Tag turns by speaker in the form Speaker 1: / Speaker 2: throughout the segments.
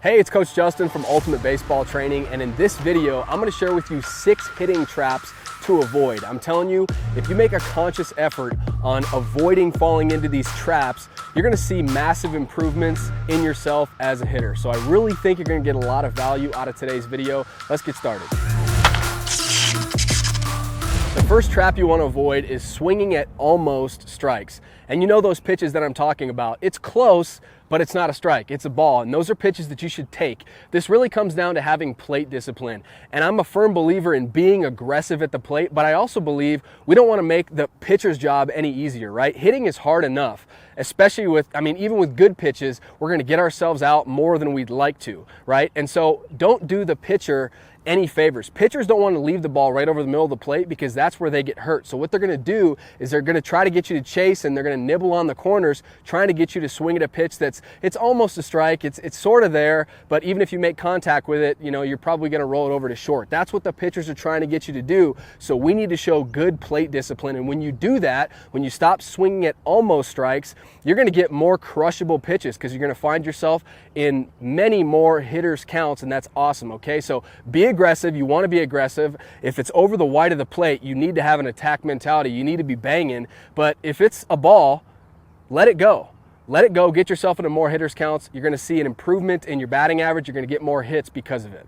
Speaker 1: Hey, it's Coach Justin from Ultimate Baseball Training, and in this video, I'm going to share with you 6 hitting traps to avoid. I'm telling you, if you make a conscious effort on avoiding falling into these traps, you're going to see massive improvements in yourself as a hitter. So I really think you're going to get a lot of value out of today's video. Let's get started. The first trap you want to avoid is swinging at almost strikes. And you know those pitches that I'm talking about. It's close, but it's not a strike, it's a ball, and those are pitches that you should take. This really comes down to having plate discipline, and I'm a firm believer in being aggressive at the plate, but I also believe we don't want to make the pitcher's job any easier, right? Hitting is hard enough, especially with, even with good pitches, we're going to get ourselves out more than we'd like to, right? And so don't do the pitcher any favors. Pitchers don't want to leave the ball right over the middle of the plate because that's where they get hurt. So what they're going to do is they're going to try to get you to chase, and they're going to nibble on the corners, trying to get you to swing at a pitch it's almost a strike. It's sort of there, but even if you make contact with it, you're probably going to roll it over to short. That's what the pitchers are trying to get you to do. So we need to show good plate discipline. And when you do that, when you stop swinging at almost strikes, you're going to get more crushable pitches because you're going to find yourself in many more hitters counts, and that's awesome. Okay, so be aggressive. You want to be aggressive. If it's over the wide of the plate, you need to have an attack mentality. You need to be banging. But if it's a ball, let it go. Let it go. Get yourself into more hitters counts. You're going to see an improvement in your batting average. You're going to get more hits because of it.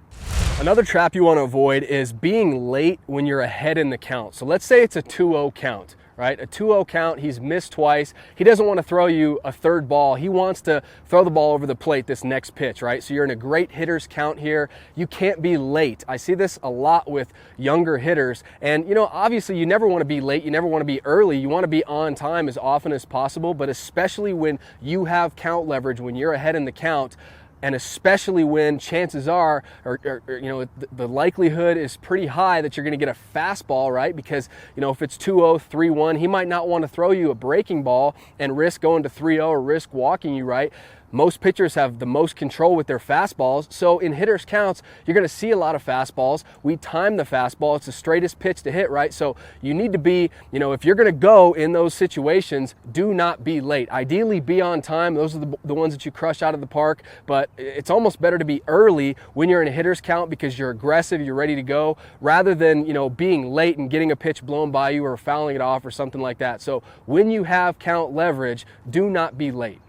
Speaker 1: Another trap you want to avoid is being late when you're ahead in the count. So let's say it's a 2-0 count. Right? A 2-0 count, he's missed twice. He doesn't want to throw you a third ball. He wants to throw the ball over the plate this next pitch, right? So you're in a great hitter's count here. You can't be late. I see this a lot with younger hitters. And, obviously you never want to be late. You never want to be early. You want to be on time as often as possible, but especially when you have count leverage, when you're ahead in the count, and especially when chances are, the likelihood is pretty high that you're going to get a fastball, right? Because, if it's 2-0, 3-1, he might not want to throw you a breaking ball and risk going to 3-0 or risk walking you, right? Most pitchers have the most control with their fastballs. So in hitters counts, you're going to see a lot of fastballs. We time the fastball. It's the straightest pitch to hit, right? So you need to be, if you're going to go in those situations, do not be late. Ideally, be on time. Those are the ones that you crush out of the park. But it's almost better to be early when you're in a hitters count because you're aggressive, you're ready to go, rather than, being late and getting a pitch blown by you or fouling it off or something like that. So when you have count leverage, do not be late.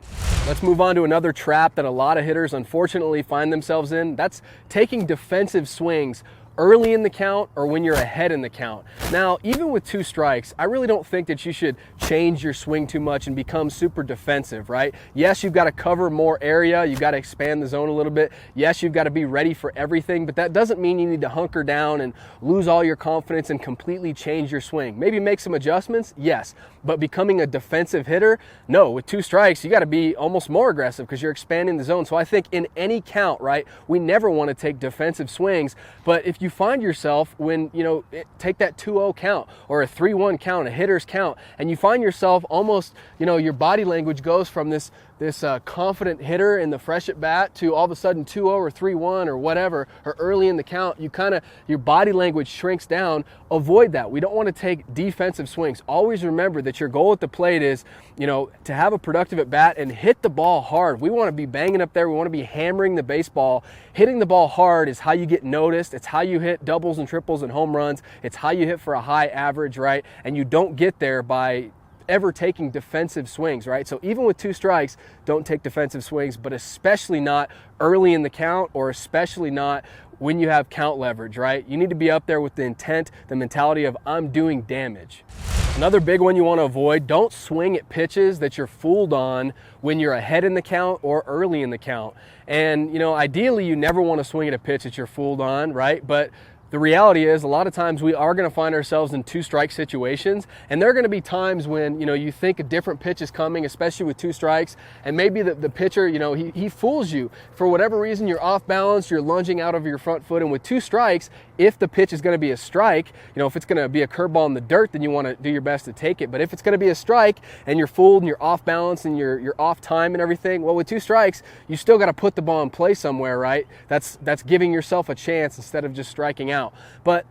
Speaker 1: Let's move on to another trap that a lot of hitters unfortunately find themselves in. That's taking defensive swings early in the count or when you're ahead in the count. Now, even with 2 strikes, I really don't think that you should change your swing too much and become super defensive, right? Yes, you've got to cover more area. You've got to expand the zone a little bit. Yes, you've got to be ready for everything, but that doesn't mean you need to hunker down and lose all your confidence and completely change your swing. Maybe make some adjustments, yes, but becoming a defensive hitter, no. With 2 strikes, you got to be almost more aggressive because you're expanding the zone. So I think in any count, right, we never want to take defensive swings, but if you find yourself when, take that 2-0 count or a 3-1 count, a hitter's count, and you find yourself almost, your body language goes from this confident hitter in the fresh at bat to all of a sudden 2-0 or 3-1 or whatever, or early in the count, your body language shrinks down. Avoid that. We don't want to take defensive swings. Always remember that your goal at the plate is, to have a productive at bat and hit the ball hard. We want to be banging up there. We want to be hammering the baseball. Hitting the ball hard is how you get noticed. It's how you hit doubles and triples and home runs. It's how you hit for a high average, right? And you don't get there by ever taking defensive swings, right? So even with 2 strikes, don't take defensive swings, but especially not early in the count or especially not when you have count leverage, right? You need to be up there with the intent, the mentality of I'm doing damage. Another big one you want to avoid, don't swing at pitches that you're fooled on when you're ahead in the count or early in the count. And, ideally you never want to swing at a pitch that you're fooled on, right? But the reality is a lot of times we are going to find ourselves in 2-strike situations, and there are going to be times when you think a different pitch is coming, especially with 2 strikes, and maybe the pitcher he fools you for whatever reason. You're off balance, you're lunging out of your front foot, and with 2 strikes, if the pitch is going to be a strike, if it's going to be a curveball in the dirt, then you want to do your best to take it. But if it's going to be a strike and you're fooled and you're off balance and you're off time and everything, well, with 2 strikes, you still got to put the ball in play somewhere, right? That's giving yourself a chance instead of just striking out. But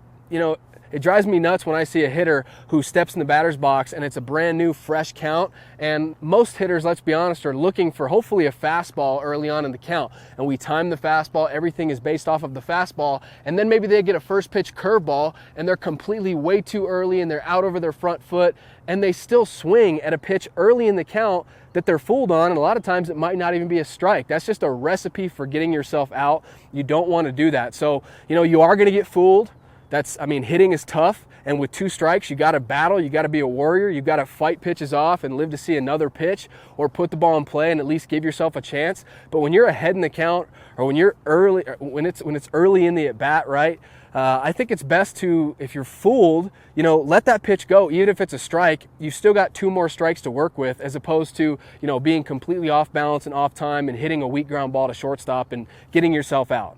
Speaker 1: it drives me nuts when I see a hitter who steps in the batter's box and it's a brand new, fresh count. And most hitters, let's be honest, are looking for hopefully a fastball early on in the count. And we time the fastball, everything is based off of the fastball. And then maybe they get a first pitch curveball and they're completely way too early and they're out over their front foot, and they still swing at a pitch early in the count that they're fooled on, and a lot of times it might not even be a strike. That's just a recipe for getting yourself out. You don't want to do that. So, you are going to get fooled. Hitting is tough, and with 2 strikes, you got to battle, you got to be a warrior, you got to fight pitches off and live to see another pitch, or put the ball in play and at least give yourself a chance. But when you're ahead in the count, or when you're early, or when it's early in the at bat, right? I think it's best to, if you're fooled, let that pitch go. Even if it's a strike, you've still got 2 more strikes to work with, as opposed to, being completely off balance and off time and hitting a weak ground ball to shortstop and getting yourself out.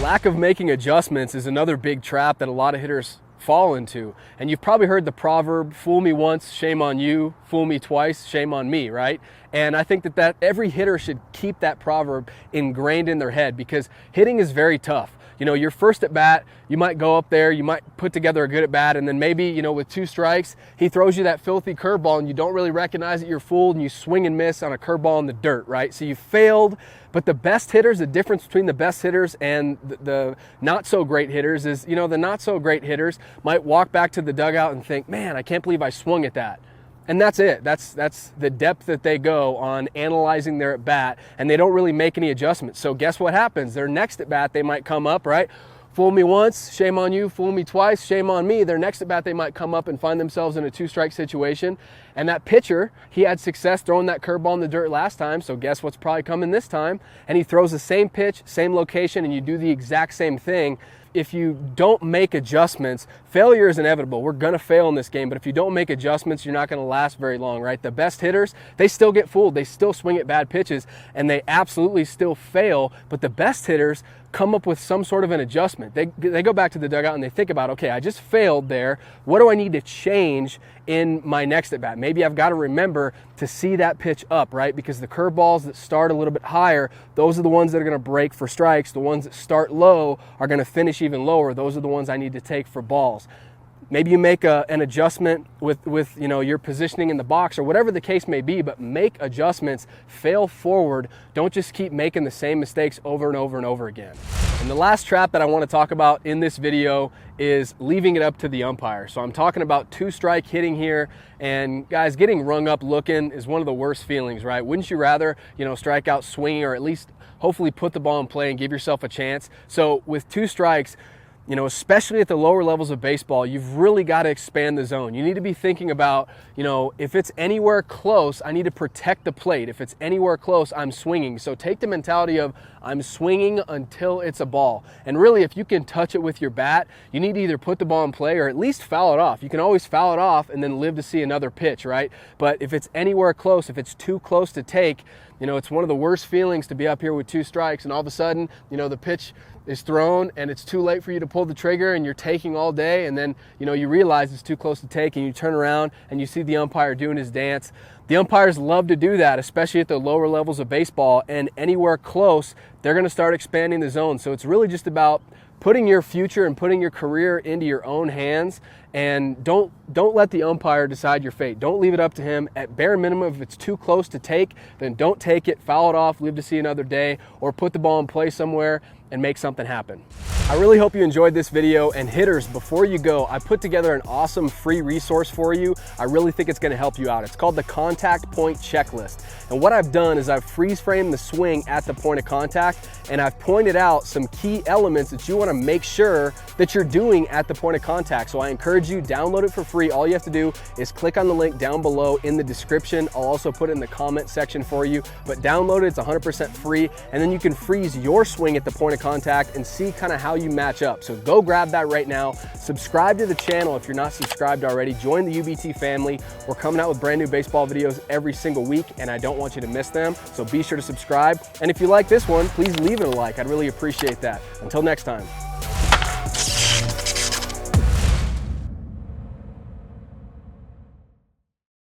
Speaker 1: Lack of making adjustments is another big trap that a lot of hitters fall into. And you've probably heard the proverb, fool me once, shame on you, fool me twice, shame on me, right? And I think that every hitter should keep that proverb ingrained in their head, because hitting is very tough. Your first at bat, you might go up there, you might put together a good at bat, and then maybe, with 2 strikes, he throws you that filthy curveball and you don't really recognize that you're fooled, and you swing and miss on a curveball in the dirt, right? So you failed. But the best hitters, the difference between the best hitters and the not so great hitters is, the not so great hitters might walk back to the dugout and think, man, I can't believe I swung at that. And that's it. That's the depth that they go on analyzing their at-bat, and they don't really make any adjustments. So guess what happens? Their next at-bat, they might come up, right? Fool me once, shame on you. Fool me twice, shame on me. Their next at-bat, they might come up and find themselves in a 2-strike situation. And that pitcher, he had success throwing that curveball in the dirt last time, so guess what's probably coming this time? And he throws the same pitch, same location, and you do the exact same thing. If you don't make adjustments, failure is inevitable. We're going to fail in this game, but if you don't make adjustments, you're not going to last very long, right? The best hitters, they still get fooled. They still swing at bad pitches, and they absolutely still fail, but the best hitters come up with some sort of an adjustment. They go back to the dugout and they think about, okay, I just failed there. What do I need to change in my next at bat? Maybe I've got to remember to see that pitch up, right? Because the curveballs that start a little bit higher, those are the ones that are going to break for strikes. The ones that start low are going to finish even lower. Those are the ones I need to take for balls. Maybe you make an adjustment with your positioning in the box or whatever the case may be, but make adjustments, fail forward. Don't just keep making the same mistakes over and over and over again. And the last trap that I want to talk about in this video is leaving it up to the umpire. So I'm talking about 2-strike hitting here, and guys, getting rung up looking is one of the worst feelings, right? Wouldn't you rather, strike out swinging, or at least hopefully put the ball in play and give yourself a chance? So with 2 strikes, especially at the lower levels of baseball, you've really got to expand the zone. You need to be thinking about, if it's anywhere close, I need to protect the plate. If it's anywhere close, I'm swinging. So take the mentality of, I'm swinging until it's a ball. And really, if you can touch it with your bat, you need to either put the ball in play or at least foul it off. You can always foul it off and then live to see another pitch, right? But if it's anywhere close, if it's too close to take, it's one of the worst feelings to be up here with 2 strikes and all of a sudden, the pitch is thrown and it's too late for you to pull the trigger and you're taking all day, and then you realize it's too close to take and you turn around and you see the umpire doing his dance. The umpires love to do that, especially at the lower levels of baseball, and anywhere close, they're going to start expanding the zone. So it's really just about putting your future and putting your career into your own hands, and don't let the umpire decide your fate. Don't leave it up to him. At bare minimum, if it's too close to take, then don't take it, foul it off, live to see another day, or put the ball in play somewhere and make something happen. I really hope you enjoyed this video, and hitters, before you go, I put together an awesome free resource for you. I really think it's going to help you out. It's called the Contact Point Checklist. And what I've done is I've freeze framed the swing at the point of contact, and I've pointed out some key elements that you want to make sure that you're doing at the point of contact. So I encourage you, download it for free. All you have to do is click on the link down below in the description. I'll also put it in the comment section for you, but download it. It's 100% free, and then you can freeze your swing at the point of contact and see kind of how you match up. So go grab that right now. Subscribe to the channel if you're not subscribed already. Join the UBT family. We're coming out with brand new baseball videos every single week, and I don't want you to miss them. So be sure to subscribe. And if you like this one, please leave it a like. I'd really appreciate that. Until next time.